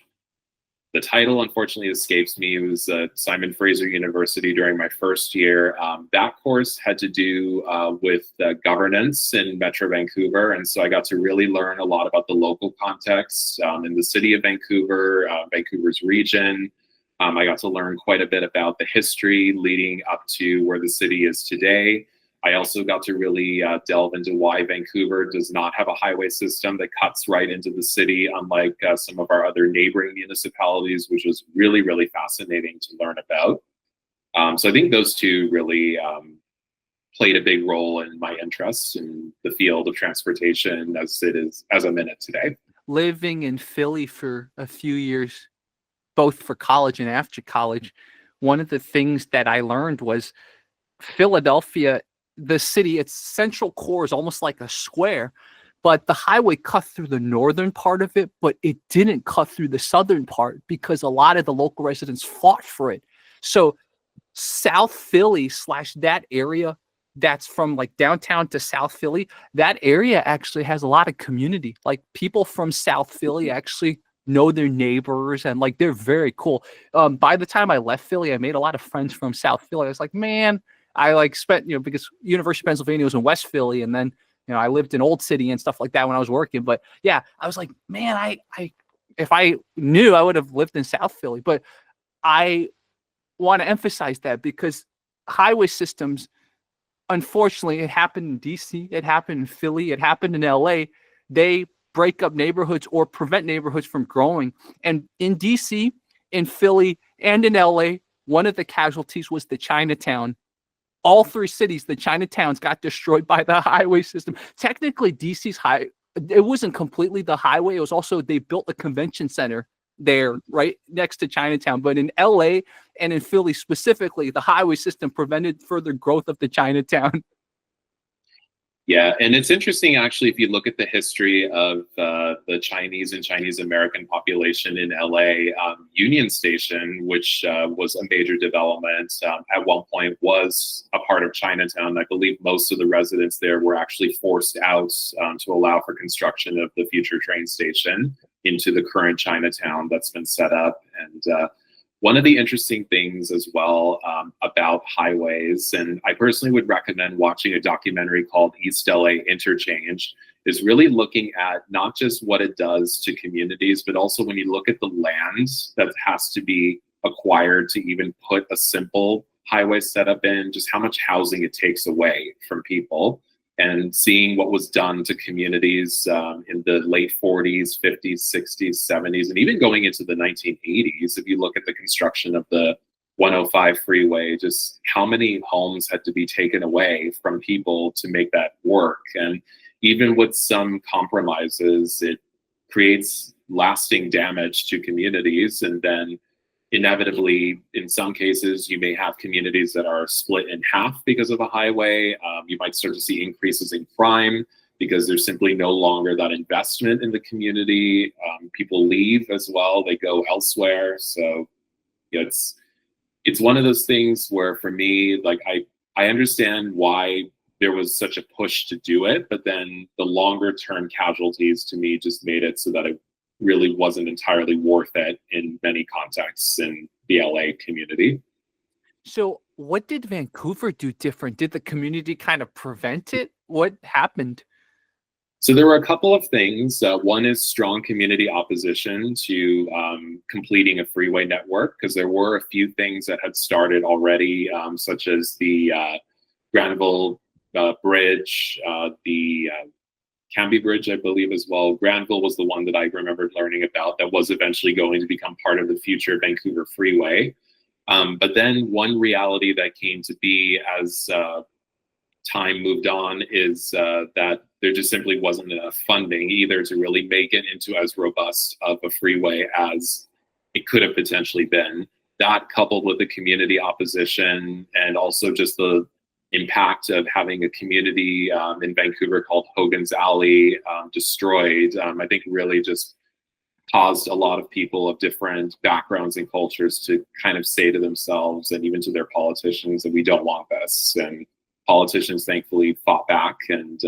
the title unfortunately escapes me. It was at Simon Fraser University during my first year. That course had to do with governance in Metro Vancouver. And so I got to really learn a lot about the local context in the city of Vancouver, Vancouver's region. I got to learn quite a bit about the history leading up to where the city is today. I also got to really delve into why Vancouver does not have a highway system that cuts right into the city, unlike some of our other neighboring municipalities, which was really, really fascinating to learn about. So I think those two really played a big role in my interest in the field of transportation as I'm in it today. Living in Philly for a few years, both for college and after college, one of the things that I learned was Philadelphia, the city, its central core is almost like a square, but the highway cut through the northern part of it, but it didn't cut through the southern part because a lot of the local residents fought for it. So South Philly / that area that's from like downtown to South Philly, that area actually has a lot of community. Like people from South Philly actually know their neighbors and like they're very cool. By the time I left Philly, I made a lot of friends from South Philly. I was like, man, I like spent, because University of Pennsylvania was in West Philly, and then I lived in Old City and stuff like that when I was working. But yeah, I was like, man, I if I knew, I would have lived in South Philly. But I want to emphasize that because highway systems, unfortunately, it happened in DC, it happened in Philly, it happened in LA. They break up neighborhoods or prevent neighborhoods from growing. And in DC, in Philly, and in LA, one of the casualties was the Chinatown. All three cities, the Chinatowns got destroyed by the highway system. Technically, DC's it wasn't completely the highway. It was also, they built a convention center there right next to Chinatown. But in LA and in Philly specifically, the highway system prevented further growth of the Chinatown. Yeah, and it's interesting actually if you look at the history of the Chinese and Chinese American population in LA. Union Station, which was a major development, at one point was a part of Chinatown. I believe most of the residents there were actually forced out to allow for construction of the future train station into the current Chinatown that's been set up. And one of the interesting things as well about highways, and I personally would recommend watching a documentary called East LA Interchange, is really looking at not just what it does to communities, but also when you look at the land that has to be acquired to even put a simple highway setup in, just how much housing it takes away from people. And seeing what was done to communities in the late 40s, 50s, 60s, 70s, and even going into the 1980s, if you look at the construction of the 105 freeway, just how many homes had to be taken away from people to make that work. And even with some compromises, it creates lasting damage to communities. And then inevitably, in some cases, you may have communities that are split in half because of a highway. You might start to see increases in crime because there's simply no longer that investment in the community. People leave as well; they go elsewhere. So it's one of those things where, for me, like I understand why there was such a push to do it, but then the longer term casualties to me just made it so that it really wasn't entirely worth it in many contexts in the LA community. So what did Vancouver do different? Did the community kind of prevent it? What happened? So there were a couple of things. One is strong community opposition to completing a freeway network, because there were a few things that had started already, such as the Granville Bridge, the Canby Bridge, I believe, as well. Granville was the one that I remembered learning about that was eventually going to become part of the future Vancouver Freeway. But then one reality that came to be as time moved on is that there just simply wasn't enough funding either to really make it into as robust of a freeway as it could have potentially been. That, coupled with the community opposition and also just the impact of having a community in Vancouver called Hogan's Alley destroyed, I think really just caused a lot of people of different backgrounds and cultures to kind of say to themselves and even to their politicians that we don't want this. And politicians thankfully fought back and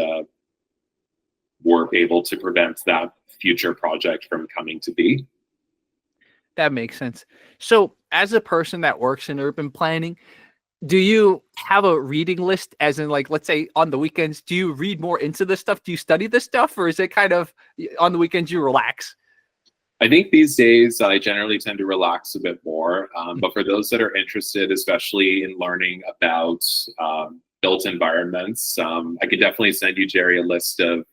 were able to prevent that future project from coming to be. That makes sense. So as a person that works in urban planning, do you have a reading list, as in, like, let's say on the weekends, do you read more into this stuff? Do you study this stuff, or is it kind of on the weekends you relax? I think these days I generally tend to relax a bit more. But for those that are interested, especially in learning about built environments, I could definitely send you, Jerry, a list of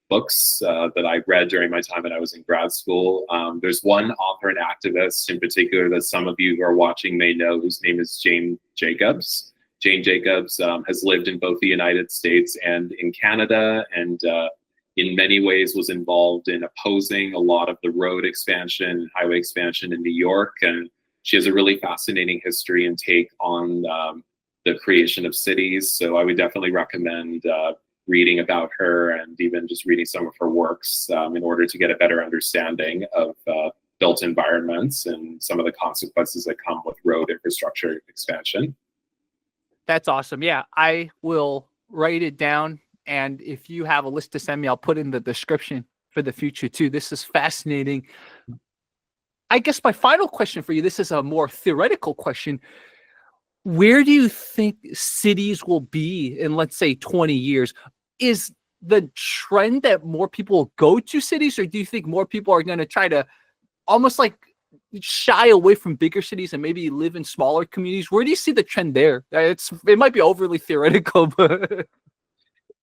books that I read during my time when I was in grad school. There's one author and activist in particular that some of you who are watching may know, whose name is Jayne Jacobs. Jayne Jacobs has lived in both the United States and in Canada, and in many ways was involved in opposing a lot of the road expansion, highway expansion in New York. And she has a really fascinating history and take on the creation of cities. So I would definitely recommend reading about her and even just reading some of her works in order to get a better understanding of built environments and some of the consequences that come with road infrastructure expansion. That's awesome. Yeah, I will write it down. And if you have a list to send me, I'll put in the description for the future too. This is fascinating. I guess my final question for you, this is a more theoretical question. Where do you think cities will be in, let's say, 20 years? Is the trend that more people go to cities, or do you think more people are going to try to almost like shy away from bigger cities and maybe live in smaller communities? Where do you see the trend there? It might be overly theoretical, but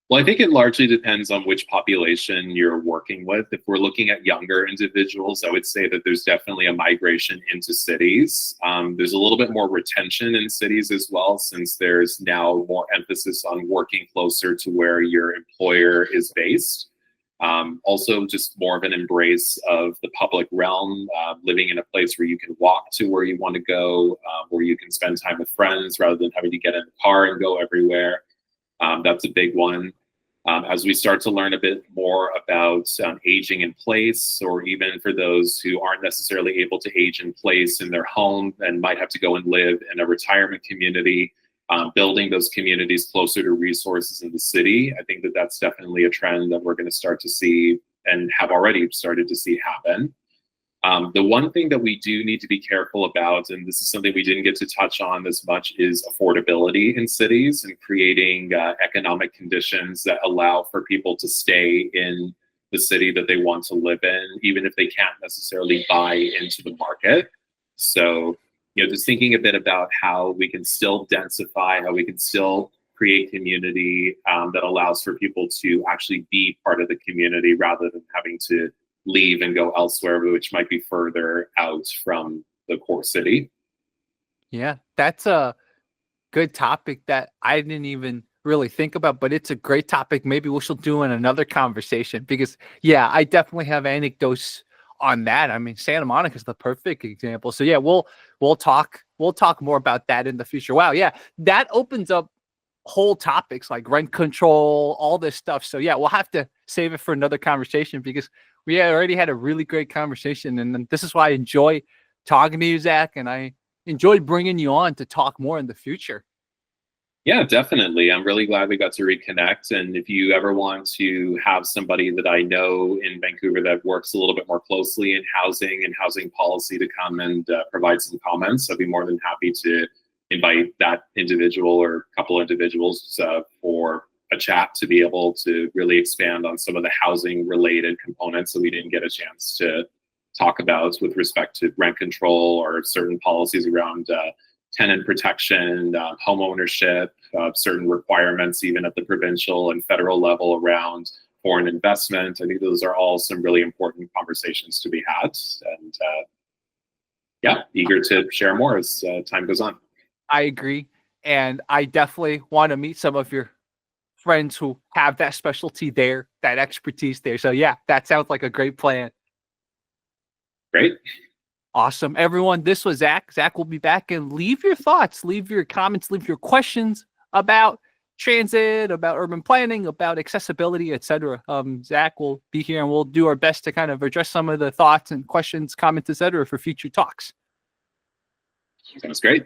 Well, I think it largely depends on which population you're working with. If we're looking at younger individuals, I would say that there's definitely a migration into cities. There's a little bit more retention in cities as well, since there's now more emphasis on working closer to where your employer is based. Also, just more of an embrace of the public realm, living in a place where you can walk to where you want to go, where you can spend time with friends rather than having to get in the car and go everywhere. That's a big one. As we start to learn a bit more about aging in place, or even for those who aren't necessarily able to age in place in their home and might have to go and live in a retirement community, building those communities closer to resources in the city. I think that that's definitely a trend that we're going to start to see and have already started to see happen. The one thing that we do need to be careful about, and this is something we didn't get to touch on as much, is affordability in cities and creating economic conditions that allow for people to stay in the city that they want to live in, even if they can't necessarily buy into the market. So, just thinking a bit about how we can still densify, how we can still create community that allows for people to actually be part of the community rather than having to leave and go elsewhere, which might be further out from the core city. yeah, that's a good topic that I didn't even really think about, but it's a great topic. Maybe we should do in another conversation because, yeah, I definitely have anecdotes on that. I mean, Santa Monica is the perfect example. So yeah, we'll talk more about that in the future. Wow, yeah, that opens up whole topics like rent control, all this stuff. So yeah, we'll have to save it for another conversation because we already had a really great conversation, and then this is why I enjoy talking to you, Zac, and I enjoyed bringing you on to talk more in the future. Yeah, definitely. I'm really glad we got to reconnect. And if you ever want to have somebody that I know in Vancouver that works a little bit more closely in housing and housing policy to come and provide some comments, I'd be more than happy to invite that individual or a couple of individuals for a chat to be able to really expand on some of the housing related components that we didn't get a chance to talk about with respect to rent control or certain policies around tenant protection, home ownership, certain requirements even at the provincial and federal level around foreign investment. I think those are all some really important conversations to be had. And yeah, eager to share more as time goes on. I agree. And I definitely want to meet some of your friends who have that specialty there, that expertise there. So yeah, that sounds like a great plan. Great. Awesome. Everyone, this was Zac. Zac will be back, and leave your thoughts, leave your comments, leave your questions about transit, about urban planning, about accessibility, etc. Zac will be here and we'll do our best to kind of address some of the thoughts and questions, comments, etc. for future talks. Sounds great.